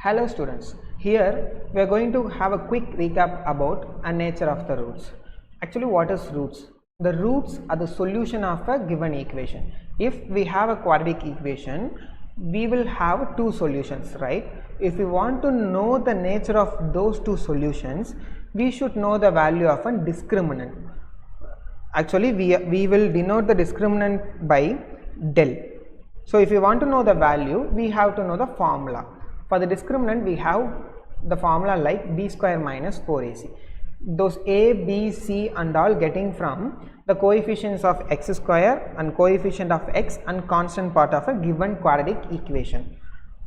Hello students, here we are going to have a quick recap about the nature of the roots. Actually, what is roots? The roots are the solution of a given equation. If we have a quadratic equation, we will have two solutions, right? If we want to know the nature of those two solutions, we should know the value of a discriminant. Actually, we will denote the discriminant by del. So if you want to know the value, we have to know the formula. For the discriminant, we have the formula like b square minus 4ac. Those a, b, c and all getting from the coefficients of x square and coefficient of x and constant part of a given quadratic equation.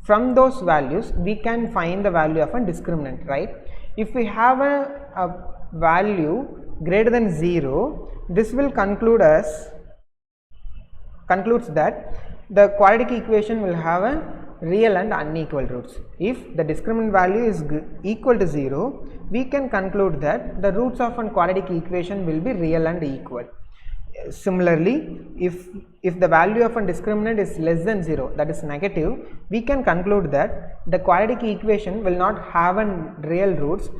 From those values, we can find the value of a discriminant, right? If we have a value greater than 0, this will concludes that the quadratic equation will have a real and unequal roots. If the discriminant value is equal to 0, we can conclude that the roots of a quadratic equation will be real and equal. Similarly, if the value of a discriminant is less than 0, that is negative, we can conclude that the quadratic equation will not have a real roots.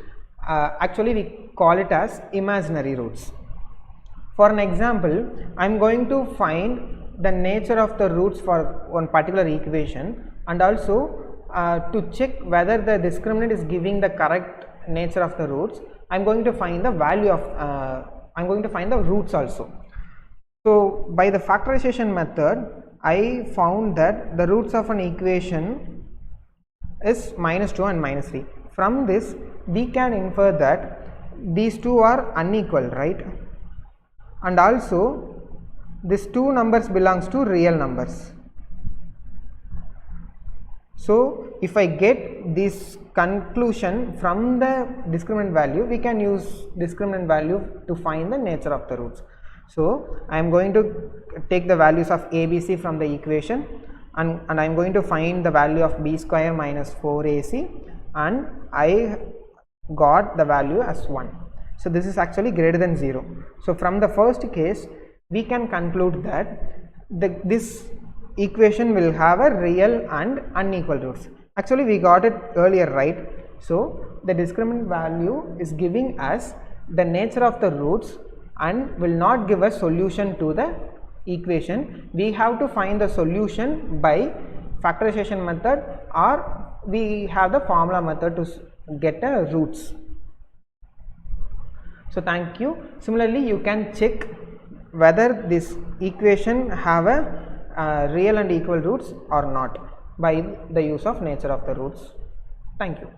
Actually, we call it as imaginary roots. For an example, I am going to find the nature of the roots for one particular equation, and also to check whether the discriminant is giving the correct nature of the roots, I am going to find the value of I am going to find the roots also. So by the factorization method, I found that the roots of an equation is -2 and -3. From this, we can infer that these two are unequal, right? And also these two numbers belongs to real numbers. So if I get this conclusion from the discriminant value, we can use discriminant value to find the nature of the roots. So I am going to take the values of a, b, c from the equation, and I am going to find the value of b square minus 4ac, and I got the value as 1. So this is actually greater than 0. So from the first case, we can conclude that this equation will have a real and unequal roots. Actually, we got it earlier, right? So the discriminant value is giving us the nature of the roots and will not give a solution to the equation. We have to find the solution by factorization method, or we have the formula method to get the roots. So thank you. Similarly, you can check whether this equation have a real and equal roots or not by the use of nature of the roots. Thank you.